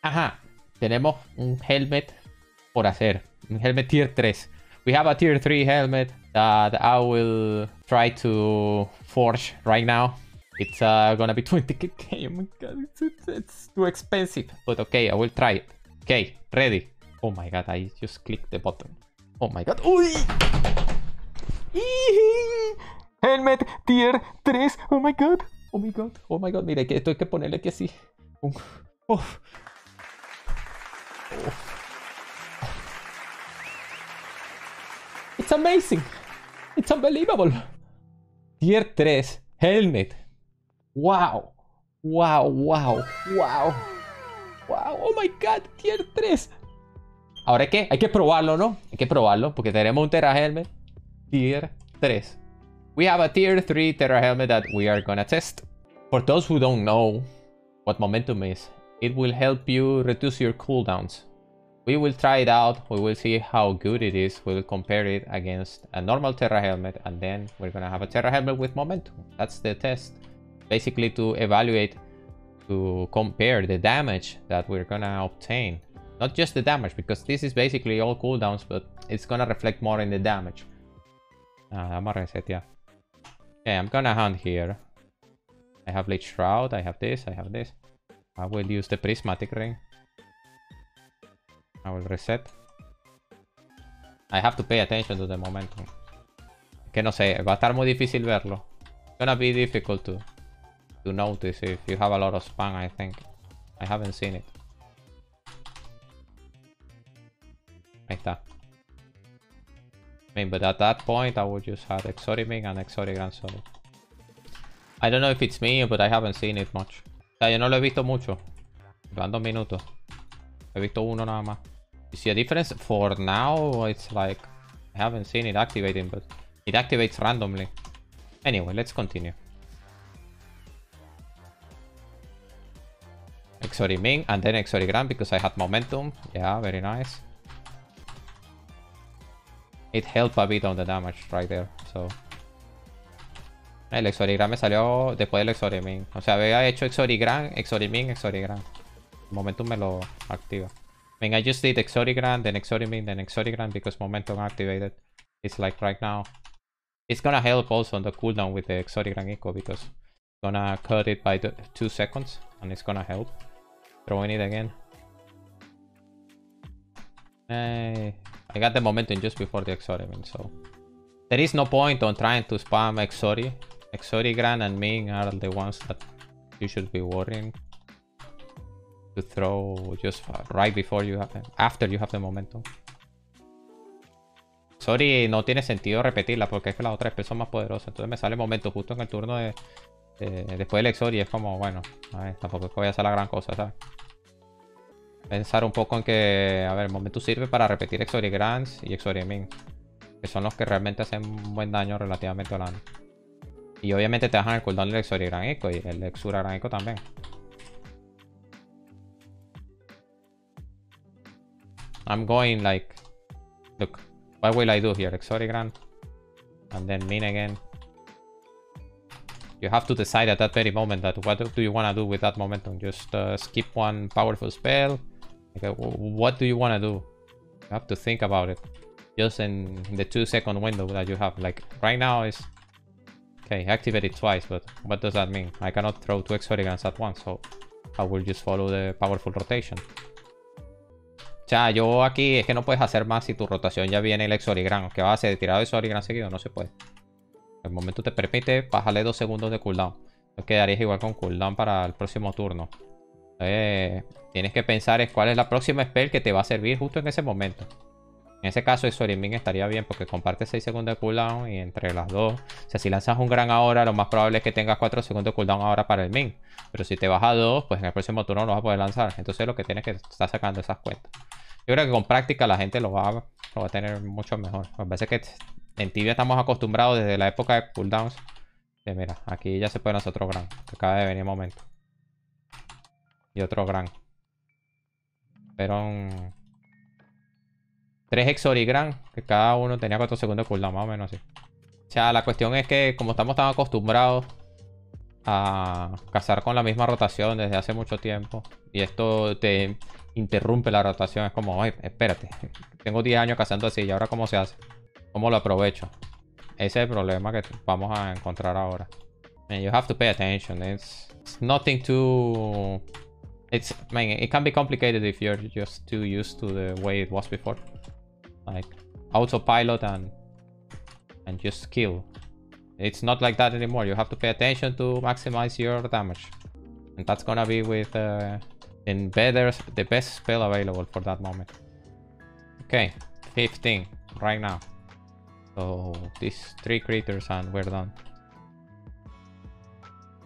Ajá. Tenemos un helmet por hacer. Un helmet tier 3. We have a tier 3 helmet that I will try to forge right now. It's gonna be 20k. Oh my god, it's too expensive. But okay, I will try it. Okay, ready. Oh my god, I just clicked the button. Oh my god. Uy! Helmet tier 3. Oh my god. Oh my god. Oh my god. Mira, que esto hay que ponerle aquí así. Uf. It's amazing. It's unbelievable. Tier 3. Helmet. Wow. Wow, wow, wow. Wow, oh my god, tier 3. ¿Ahora qué? Hay que probarlo, ¿no? Hay que probarlo porque tenemos un Terra Helmet. Tier 3. We have a tier 3 Terra Helmet that we are gonna test. For those who don't know what momentum is, it will help you reduce your cooldowns. We will try it out, we will see how good it is, we will compare it against a normal Terra Helmet, and then we're gonna have a Terra Helmet with momentum. That's the test. Basically to evaluate, to compare the damage that we're gonna obtain. Not just the damage, because this is basically all cooldowns, but it's gonna reflect more in the damage. I'm gonna reset, yeah. Okay, I'm gonna hunt here. I have Lich Shroud, I have this, I have this. I will use the Prismatic Ring. I will reset. I have to pay attention to the momentum. Que no sé, va a estar muy difícil verlo. It's gonna be difficult to notice if you have a lot of spam, I think. I haven't seen it. Ahí está. I mean, but at that point, I would just have Exoriming and Exorigran Solid. I don't know if it's me, but I haven't seen it much. O sea, yo no lo he visto mucho. Van 2 minutos. He visto uno nada más. You see a difference? For now, it's like... I haven't seen it activating, but it activates randomly. Anyway, let's continue. Exoriming and then Exorigran because I had momentum. Yeah, very nice. It helped a bit on the damage right there, so... El Exorigran me salió después del Exoriming. O sea, había hecho Exorigran, Exoriming, Exorigran. Momentum me lo activa. I mean, I just did Exorigran, then Exoriming, then Exorigran because momentum activated. It's like right now. It's gonna help also on the cooldown with the Exorigran Eco because it's gonna cut it by 2 seconds and it's gonna help. Throwing it again. Hey, I got the momentum just before the Exoriming, so... There is no point on trying to spam Exori. Exorigran and Ming are the ones that you should be worrying to throw just right before you have after you have the momentum. Sorry, no tiene sentido repetirla porque es que las otras son más poderosas. Entonces me sale momentum justo en el turno de después del Exori. Es como, bueno, a ver, tampoco es que vaya a hacer la gran cosa, ¿sabes? Pensar un poco en que, a ver, el momentum sirve para repetir Exorigrans y Exoriming, que son los que realmente hacen un buen daño relativamente hablando. Y obviamente te bajan el cooldown del Exorigran Eco y el Exuragran Eco también. I'm going like... Look, what will I do here? Exorigran. And then Min again. You have to decide at that very moment that what do you want to do with that momentum. Just skip one powerful spell. Okay, what do you want to do? You have to think about it. Just in the 2-second window that you have. Like, right now is... Okay, activate it twice, but what does that mean? I cannot throw 2 Exorigrans at once, so I will just follow the powerful rotation. O sea, yo aquí es que no puedes hacer más si tu rotación ya viene el Exorigran. ¿Qué vas a hacer? ¿Tirado de Exorigran seguido? No se puede. El momento te permite bajarle 2 segundos de cooldown. Entonces quedarías igual con cooldown para el próximo turno. Tienes que pensar es cuál es la próxima spell que te va a servir justo en ese momento. En ese caso, Exoriming estaría bien porque comparte 6 segundos de cooldown y entre las dos... O sea, si lanzas un gran ahora, lo más probable es que tengas 4 segundos de cooldown ahora para el Ming. Pero si te baja 2, pues en el próximo turno no vas a poder lanzar. Entonces lo que tienes que estar sacando esas cuentas. Yo creo que con práctica la gente lo va a tener mucho mejor. Me parece que en Tibia estamos acostumbrados desde la época de cooldowns. Mira, aquí ya se puede lanzar otro gran. Que acaba de venir momento. Y otro gran. Pero... 3 Exorigran, que cada uno tenía 4 segundos de cooldown, más o menos así. O sea, la cuestión es que como estamos tan acostumbrados, a cazar con la misma rotación desde hace mucho tiempo y esto te interrumpe la rotación. Es como, ay, espérate, tengo 10 años cazando así y ahora ¿cómo se hace? ¿Cómo lo aprovecho? Ese es el problema que vamos a encontrar ahora. And you have to pay attention. It's nothing too... I mean, it can be complicated if you're just too used to the way it was before. Like autopilot and just kill. It's not like that anymore. You have to pay attention to maximize your damage. And that's gonna be with the best spell available for that moment. Okay, 15 right now. So these 3 critters and we're done.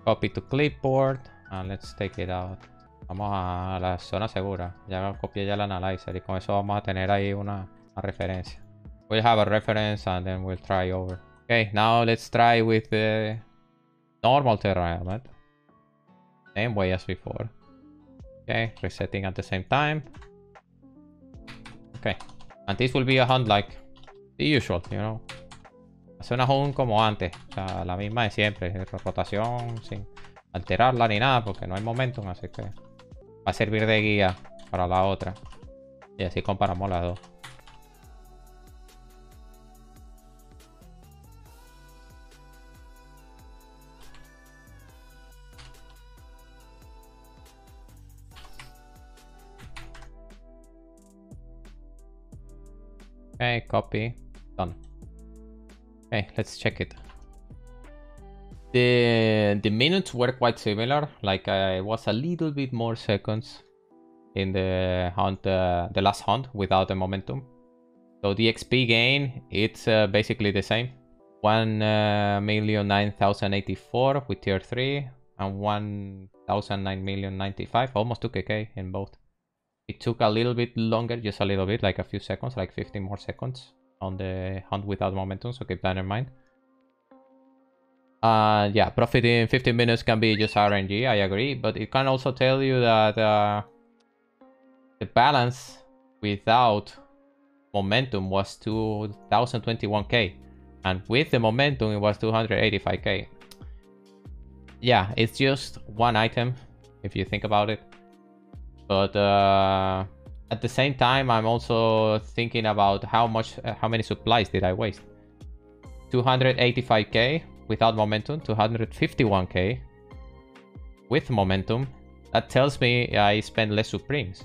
Copy to clipboard and let's take it out. Vamos a la zona segura. Ya copié ya el analyzer y con eso vamos a tener ahí una referencia. We'll have a reference and then we'll try over. Okay, now let's try with the normal terra element. Same way as before. Okay, resetting at the same time. Okay, and this will be a hunt like the usual, you know. Hace una hunt como antes, o sea, la misma de siempre, rotación sin alterarla ni nada porque no hay momentum, así que va a servir de guía para la otra. Y así comparamos las dos. Okay, copy, done. Okay, let's check it. The minutes were quite similar, like it was a little bit more seconds in the hunt, the last hunt without the momentum. So the XP gain, it's basically the same. 1,009,084 with tier 3 and 1,009,095, almost 2k in both. It took a little bit longer, just a little bit, like a few seconds, like 15 more seconds on the hunt without momentum, so keep that in mind. Yeah, profit in 15 minutes can be just RNG, I agree, but it can also tell you that the balance without momentum was 2021k, and with the momentum it was 285k. Yeah, it's just one item if you think about it. But at the same time, I'm also thinking about how many supplies did I waste. 285k without momentum, 251k with momentum. That tells me I spend less supremes.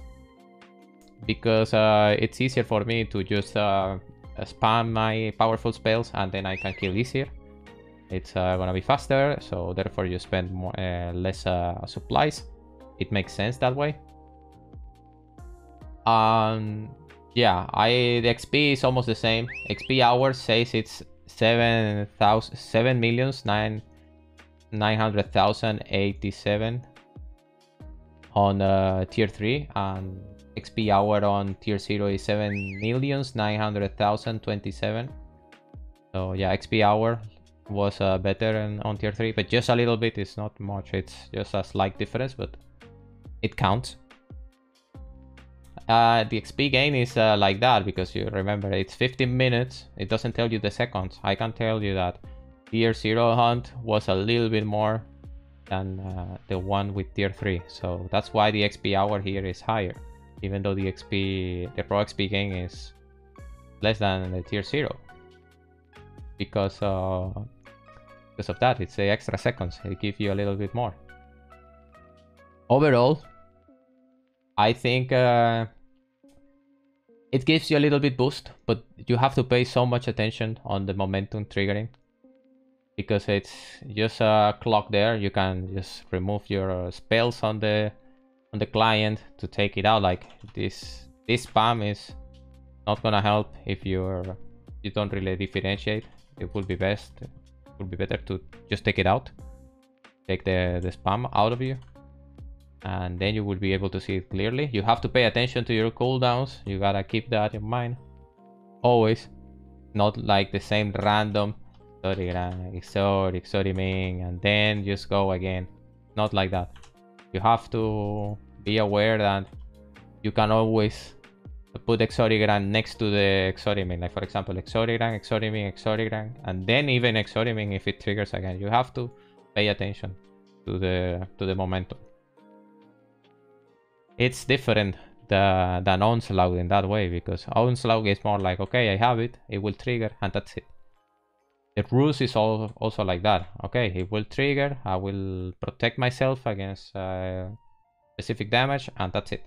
Because it's easier for me to just spam my powerful spells and then I can kill easier. It's gonna be faster, so therefore you spend more, less supplies. It makes sense that way. Yeah, the XP is almost the same. XP hours says it's 7,900,087 on tier 3, and XP hour on tier 0 is 7,900,027. So yeah, XP hour was better on tier 3, but just a little bit. It's not much, it's just a slight difference, but it counts. The XP gain is like that because you remember it's 15 minutes. It doesn't tell you the seconds. I can tell you that tier 0 hunt was a little bit more than the one with tier 3. So that's why the XP hour here is higher, even though the pro XP gain is less than the tier 0. Because of that, it's the extra seconds. It gives you a little bit more. Overall, I think it gives you a little bit boost, but you have to pay so much attention on the momentum triggering because it's just a clock there. You can just remove your spells on the client to take it out. Like this spam is not gonna help if you don't really differentiate. It would be best. It would be better to just take it out, take the spam out of you. And then you will be able to see it clearly. You have to pay attention to your cooldowns. You gotta keep that in mind. Always. Not like the same random exotic, and then just go again. Not like that. You have to be aware that you can always put exotic next to the exotic. Like for example, exotic, and then even exotic if it triggers again. You have to pay attention. to the momentum. It's different than Onslaught in that way, because Onslaught is more like, okay, I have it, it will trigger, and that's it. The Ruse is also like that. Okay, it will trigger, I will protect myself against specific damage, and that's it.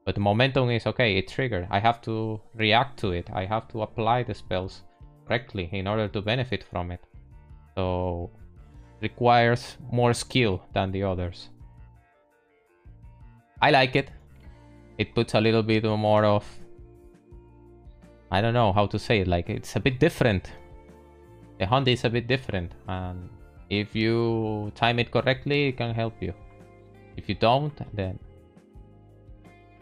But the momentum is, okay, it triggered, I have to react to it, I have to apply the spells correctly in order to benefit from it. So requires more skill than the others. I like it. It puts a little bit more of, I don't know how to say it, like it's a bit different. The hunt is a bit different, and if you time it correctly, it can help you. If you don't, then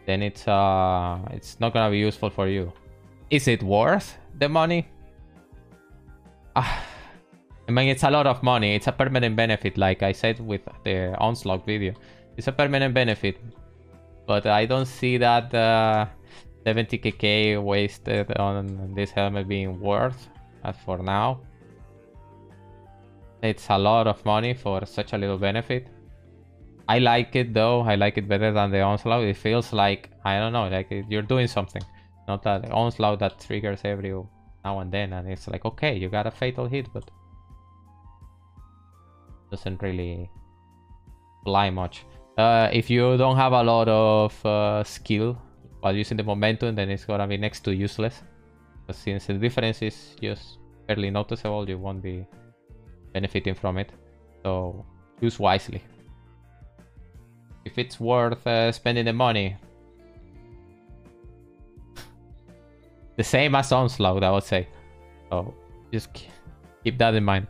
it's not gonna be useful for you. Is it worth the money? I mean, it's a lot of money. It's a permanent benefit, like I said with the Onslaught video. It's a permanent benefit, but I don't see that 70kk wasted on this helmet being worth as for now. It's a lot of money for such a little benefit. I like it though. I like it better than the Onslaught. It feels like, I don't know, like you're doing something. Not that Onslaught that triggers every now and then, and it's like, okay, you got a fatal hit, but doesn't really fly much. If you don't have a lot of skill while using the momentum, then it's gonna be next to useless. But since the difference is just barely noticeable, you won't be benefiting from it. So use wisely. If it's worth spending the money, the same as Onslaught, I would say. So just keep that in mind.